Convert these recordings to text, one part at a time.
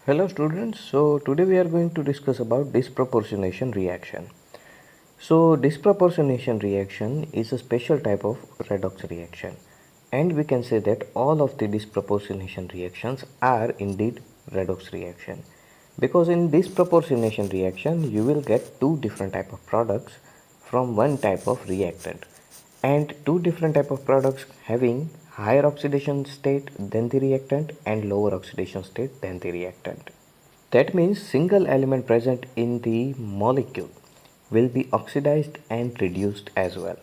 Hello students, so today we are going to discuss about disproportionation reaction. So disproportionation reaction is a special type of redox reaction, and we can say that all of the disproportionation reactions are indeed redox reaction, because in disproportionation reaction you will get two different type of products from one type of reactant, and two different type of products having higher oxidation state than the reactant and lower oxidation state than the reactant. That means single element present in the molecule will be oxidized and reduced as well.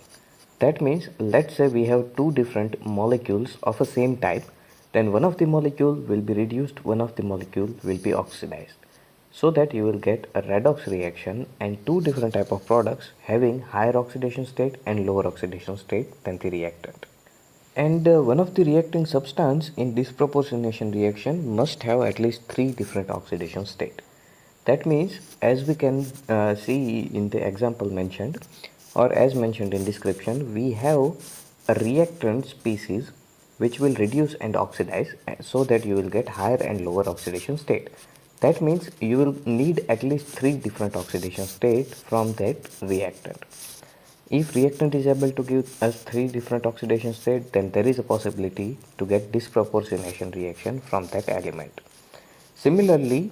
That means let's say we have two different molecules of a same type, then one of the molecule will be reduced, one of the molecule will be oxidized. So that you will get a redox reaction and two different type of products having higher oxidation state and lower oxidation state than the reactant. And one of the reacting substance in disproportionation reaction must have at least three different oxidation state. That means, as we can see in the example mentioned, or as mentioned in description, we have a reactant species which will reduce and oxidize so that you will get higher and lower oxidation state. That means you will need at least three different oxidation state from that reactant. If reactant is able to give us three different oxidation states, then there is a possibility to get disproportionation reaction from that element. Similarly,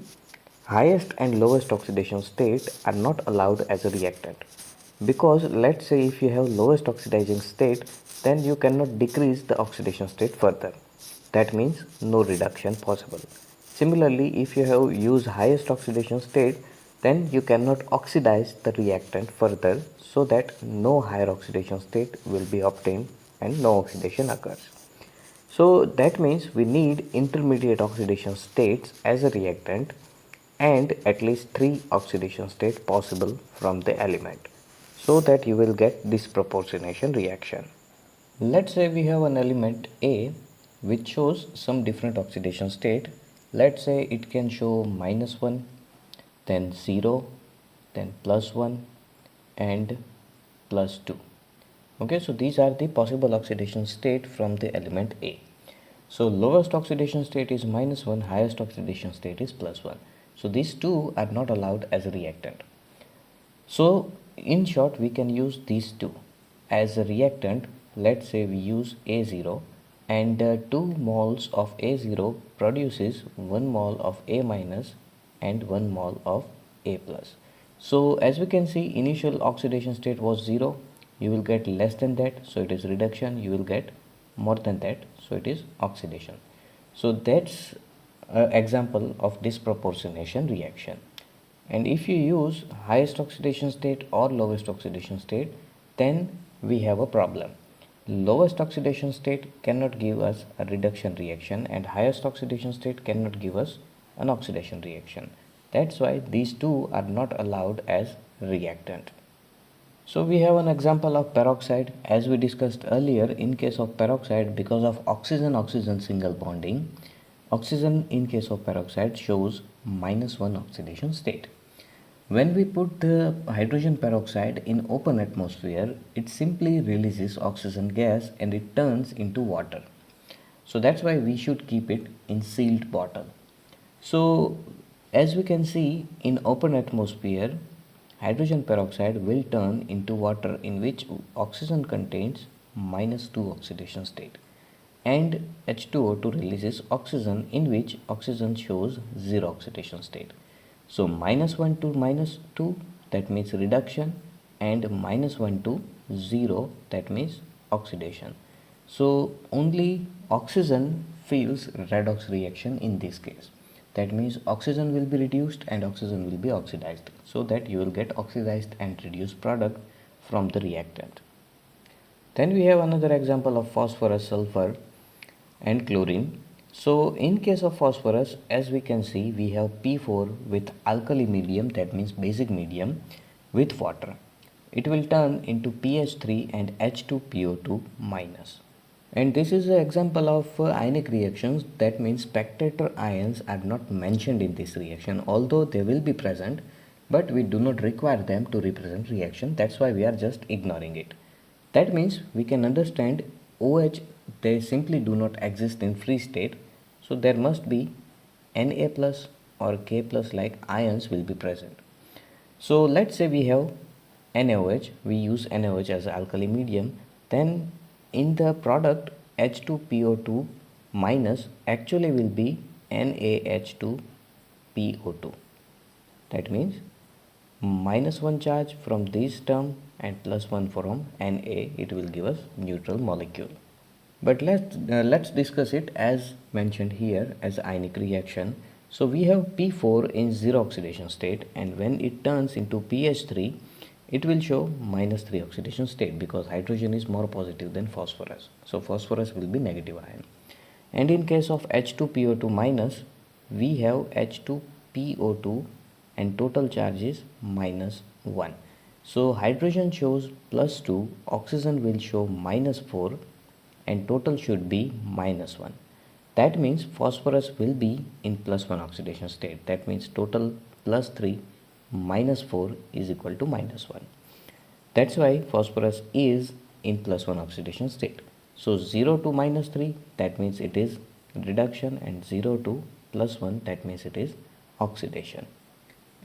highest and lowest oxidation state are not allowed as a reactant, because let's say if you have lowest oxidizing state, then you cannot decrease the oxidation state further. That means no reduction possible. Similarly, if you have used highest oxidation state, then you cannot oxidize the reactant further, so that no higher oxidation state will be obtained and no oxidation occurs. So that means we need intermediate oxidation states as a reactant and at least three oxidation states possible from the element, so that you will get disproportionation reaction. Let's say we have an element A which shows some different oxidation state. Let's say it can show -1, then 0, then +1 and +2. Okay, so these are the possible oxidation state from the element A. So lowest oxidation state is -1, highest oxidation state is +1. So these two are not allowed as a reactant. So in short, we can use these two as a reactant. Let's say we use A0, and 2 moles of A0 produces 1 mole of A minus and 1 mole of A plus. So as we can see, initial oxidation state was 0. You will get less than that, so it is reduction. You will get more than that, so it is oxidation. So that's an example of disproportionation reaction. And if you use highest oxidation state or lowest oxidation state, then we have a problem. Lowest oxidation state cannot give us a reduction reaction, and highest oxidation state cannot give us an oxidation reaction. That's why these two are not allowed as reactant. So we have an example of peroxide. As we discussed earlier, in case of peroxide, because of oxygen-oxygen single bonding, oxygen in case of peroxide shows -1 oxidation state. When we put the hydrogen peroxide in open atmosphere, it simply releases oxygen gas and it turns into water. So that's why we should keep it in sealed bottle. So as we can see, in open atmosphere, hydrogen peroxide will turn into water in which oxygen contains -2 oxidation state, and H2O2 releases oxygen in which oxygen shows 0 oxidation state. So -1 to -2, that means reduction, and -1 to 0, that means oxidation. So only oxygen feels redox reaction in this case. That means oxygen will be reduced and oxygen will be oxidized, so that you will get oxidized and reduced product from the reactant. Then we have another example of phosphorus, sulfur and chlorine. So in case of phosphorus, as we can see, we have P4 with alkali medium, that means basic medium, with water. It will turn into PH3 and H2PO2 minus. And this is an example of ionic reactions. That means spectator ions are not mentioned in this reaction, although they will be present, but we do not require them to represent reaction. That's why we are just ignoring it. That means we can understand OH, they simply do not exist in free state, so there must be Na plus or K plus like ions will be present. So let's say we have NaOH, we use NaOH as an alkali medium, then in the product H2PO2 minus actually will be NaH2PO2. That means minus 1 charge from this term and plus 1 from Na, it will give us neutral molecule. But let's discuss it as mentioned here as ionic reaction. So we have P4 in zero oxidation state, and when it turns into PH3, it will show -3 oxidation state because hydrogen is more positive than phosphorus. So phosphorus will be negative ion. And in case of H2PO2 minus, we have H2PO2 and total charge is -1. So hydrogen shows +2, oxygen will show -4, and total should be -1. That means phosphorus will be in +1 oxidation state. That means total +3 -4 is equal to -1. That's why phosphorus is in +1 oxidation state. So 0 to -3, that means it is reduction, and 0 to +1, that means it is oxidation.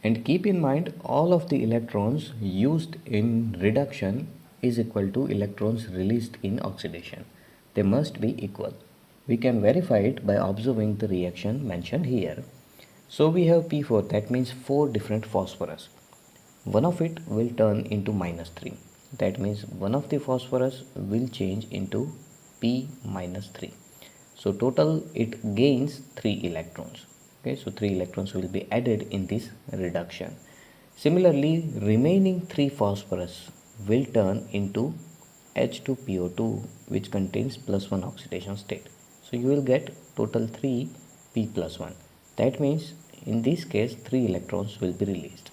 And keep in mind, all of the electrons used in reduction is equal to electrons released in oxidation. They must be equal. We can verify it by observing the reaction mentioned here. So we have P4, that means 4 different phosphorus. One of it will turn into -3. That means one of the phosphorus will change into P -3. So total it gains 3 electrons. Okay, so 3 electrons will be added in this reduction. Similarly, remaining 3 phosphorus will turn into H2PO2, which contains +1 oxidation state. So you will get total 3 P plus 1. That means in this case 3 electrons will be released.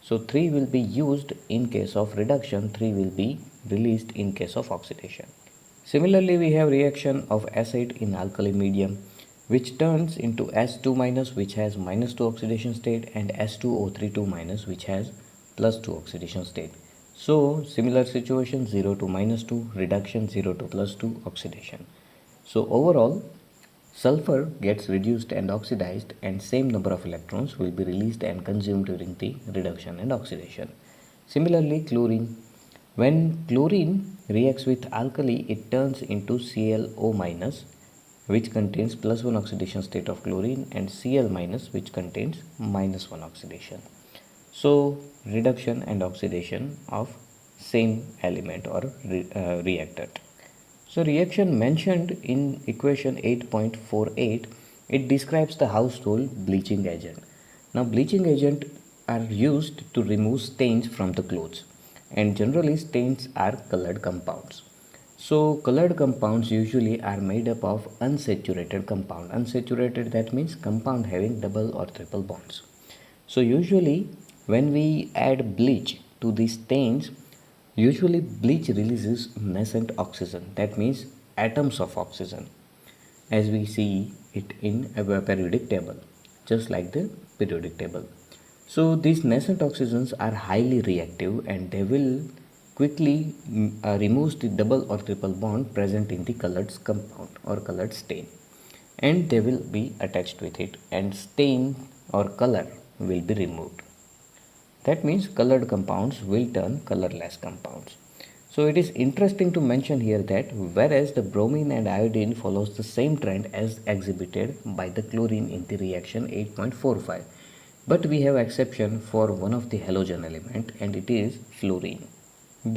So 3 will be used in case of reduction, 3 will be released in case of oxidation. Similarly, we have reaction of acid in alkali medium, which turns into S2 minus, which has -2 oxidation state, and S2O32 minus, which has +2 oxidation state. So similar situation, 0 to -2 reduction, 0 to +2 oxidation. So overall, sulfur gets reduced and oxidized, and same number of electrons will be released and consumed during the reduction and oxidation. Similarly, chlorine. When chlorine reacts with alkali, it turns into ClO minus, which contains +1 oxidation state of chlorine, and Cl minus, which contains -1 oxidation. So reduction and oxidation of same element or reactant. So reaction mentioned in equation 8.48, it describes the household bleaching agent. Now bleaching agent are used to remove stains from the clothes, and generally stains are colored compounds. So colored compounds usually are made up of unsaturated compound. Unsaturated, that means compound having double or triple bonds. So usually when we add bleach to these stains, usually bleach releases nascent oxygen, that means atoms of oxygen, as we see it in a periodic table, just like the periodic table. So these nascent oxygens are highly reactive, and they will quickly remove the double or triple bond present in the colored compound or colored stain, and they will be attached with it, and stain or color will be removed. That means colored compounds will turn colorless compounds. So it is interesting to mention here that whereas the bromine and iodine follows the same trend as exhibited by the chlorine in the reaction 8.45, but we have exception for one of the halogen element, and it is fluorine.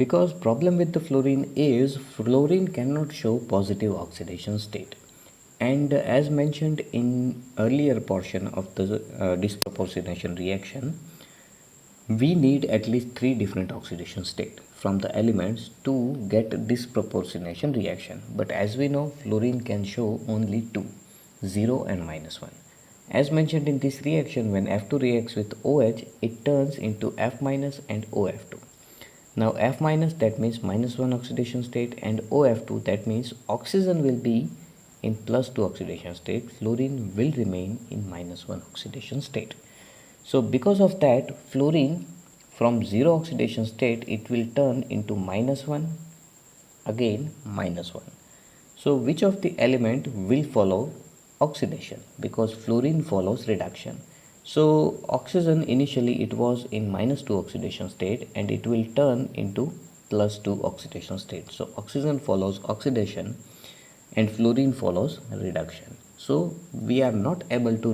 Because problem with the fluorine is fluorine cannot show positive oxidation state, and as mentioned in earlier portion of the disproportionation reaction, we need at least 3 different oxidation state from the elements to get disproportionation reaction. But as we know, fluorine can show only 2, 0 and -1. As mentioned in this reaction, when F2 reacts with OH, it turns into F minus and OF2. Now F minus, that means -1 oxidation state, and OF2, that means oxygen will be in +2 oxidation state, fluorine will remain in -1 oxidation state. So because of that, fluorine from 0 oxidation state, it will turn into -1, again -1. So which of the element will follow oxidation? Because fluorine follows reduction. So oxygen initially it was in -2 oxidation state and it will turn into +2 oxidation state. So oxygen follows oxidation and fluorine follows reduction. So we are not able to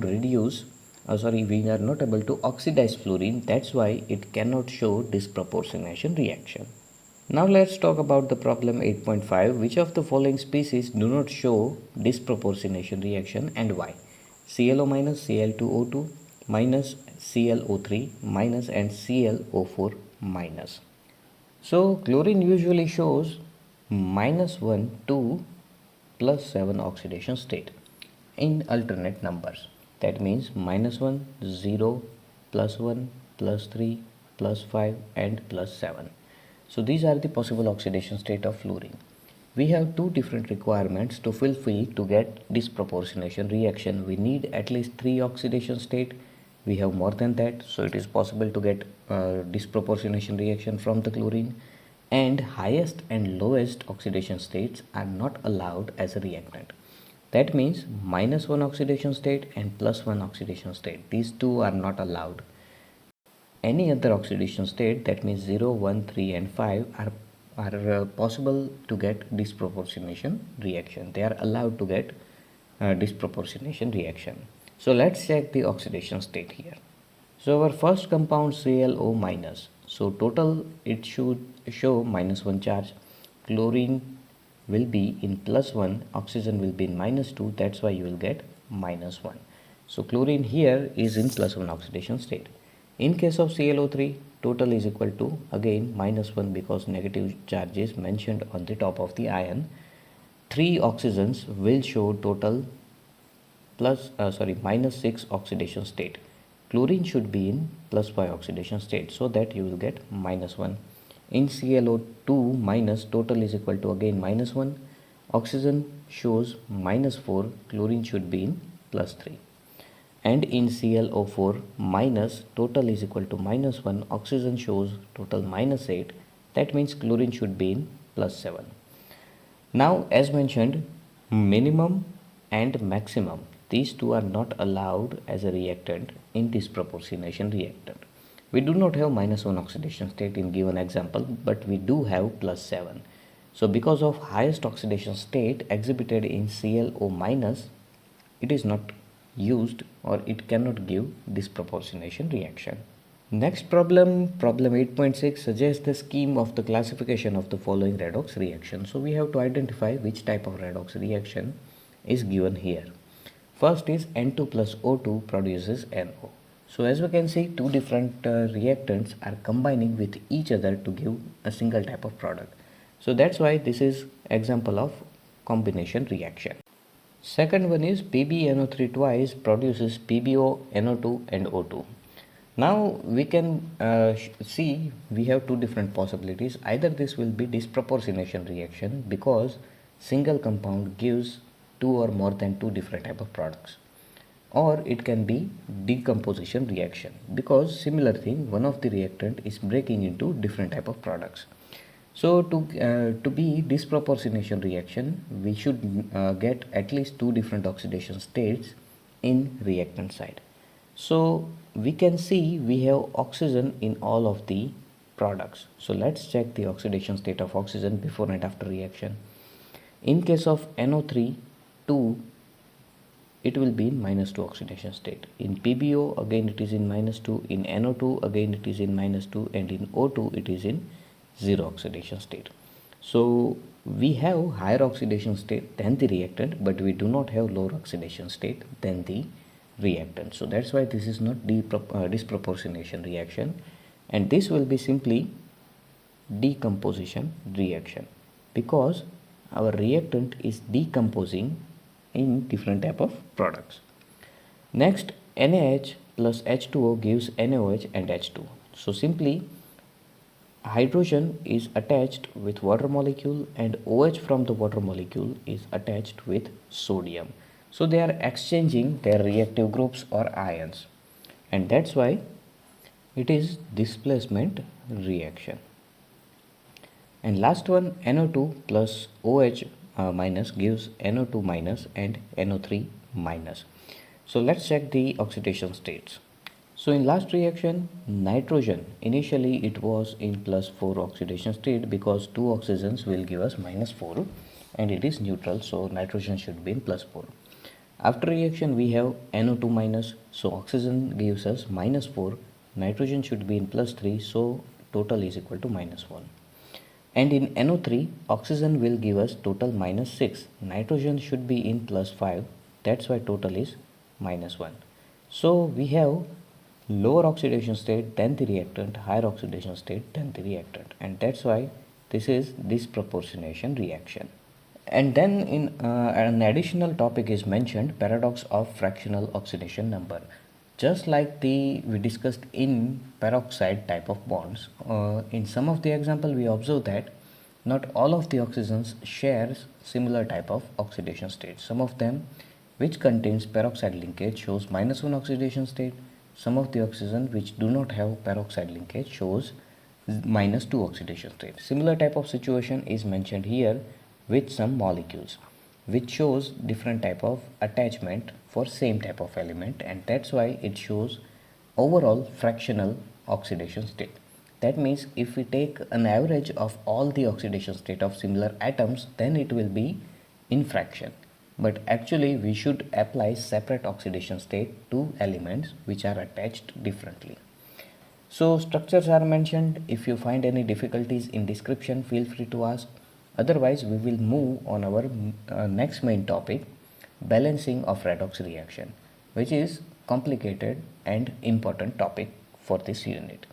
we are not able to oxidize fluorine. That's why it cannot show disproportionation reaction. Now let's talk about the problem 8.5. Which of the following species do not show disproportionation reaction and why? ClO minus, Cl2O2 minus, ClO3 minus and ClO4 minus. So chlorine usually shows -1, 2, +7 oxidation state in alternate numbers. That means -1, 0, +1, +3, +5 and +7. So these are the possible oxidation state of fluorine. We have two different requirements to fulfill to get disproportionation reaction. We need at least 3 oxidation state. We have more than that, so it is possible to get disproportionation reaction from the chlorine, and highest and lowest oxidation states are not allowed as a reactant. That means -1 oxidation state and +1 oxidation state, these two are not allowed. Any other oxidation state, that means 0, 1, 3 and 5 are possible to get disproportionation reaction. They are allowed to get disproportionation reaction. So let's check the oxidation state here. So our first compound ClO minus. So total it should show -1 charge. Chlorine will be in +1, oxygen will be in -2, that's why you will get -1. So chlorine here is in +1 oxidation state. In case of ClO3, total is equal to again -1 because negative charge is mentioned on the top of the ion. 3 oxygens will show total -6 oxidation state. Chlorine should be in +5 oxidation state, so that you will get -1. In ClO2 minus, total is equal to again -1. Oxygen shows -4, chlorine should be in +3. And in ClO4 minus, total is equal to -1, oxygen shows total -8, that means chlorine should be in +7. Now as mentioned, minimum and maximum, these two are not allowed as a reactant in disproportionation reactant. We do not have -1 oxidation state in given example, but we do have +7. So because of highest oxidation state exhibited in ClO minus, it is not used or it cannot give disproportionation reaction. Next problem 8.6 suggests the scheme of the classification of the following redox reaction. So we have to identify which type of redox reaction is given here. First is N2 plus O2 produces NO. So as we can see, two different reactants are combining with each other to give a single type of product. So that's why this is example of combination reaction. Second one is PbNO3 twice produces PbO, NO2 and O2. Now we can see we have two different possibilities. Either this will be disproportionation reaction because single compound gives two or more than two different type of products, or it can be decomposition reaction because similar thing, one of the reactant is breaking into different type of products. So to be disproportionation reaction, we should get at least two different oxidation states in reactant side. So we can see we have oxygen in all of the products. So let's check the oxidation state of oxygen before and after reaction. In case of NO3, 2, it will be in -2 oxidation state. In PbO again it is in -2, in NO2 again it is in -2, and in O2 it is in 0 oxidation state. So we have higher oxidation state than the reactant, but we do not have lower oxidation state than the reactant. So that's why this is not disproportionation reaction, and this will be simply decomposition reaction because our reactant is decomposing in different type of products. Next, NaH plus H2O gives NaOH and H2. So simply hydrogen is attached with water molecule and OH from the water molecule is attached with sodium. So they are exchanging their reactive groups or ions, and that's why it is displacement reaction. And last one, NO2 plus OH minus gives NO2 minus and NO3 minus. So let's check the oxidation states. So in last reaction, nitrogen, initially it was in +4 oxidation state because 2 oxygens will give us -4 and it is neutral, so nitrogen should be in +4. After reaction we have NO2 minus, so oxygen gives us -4, nitrogen should be in +3, so total is equal to -1. And in NO3, oxygen will give us total -6, nitrogen should be in +5, that's why total is -1. So we have lower oxidation state than the reactant, higher oxidation state than the reactant, and that's why this is disproportionation reaction. And then in an additional topic is mentioned, paradox of fractional oxidation number. Just like we discussed in peroxide type of bonds, in some of the example we observe that not all of the oxygens shares similar type of oxidation state. Some of them which contains peroxide linkage shows -1 oxidation state. Some of the oxygen which do not have peroxide linkage shows -2 oxidation state. Similar type of situation is mentioned here with some molecules which shows different type of attachment for same type of element, and that's why it shows overall fractional oxidation state. That means if we take an average of all the oxidation state of similar atoms, then it will be in fraction. But actually we should apply separate oxidation state to elements which are attached differently. So structures are mentioned. If you find any difficulties in description, feel free to ask. Otherwise we will move on our next main topic, balancing of redox reaction, which is complicated and important topic for this unit.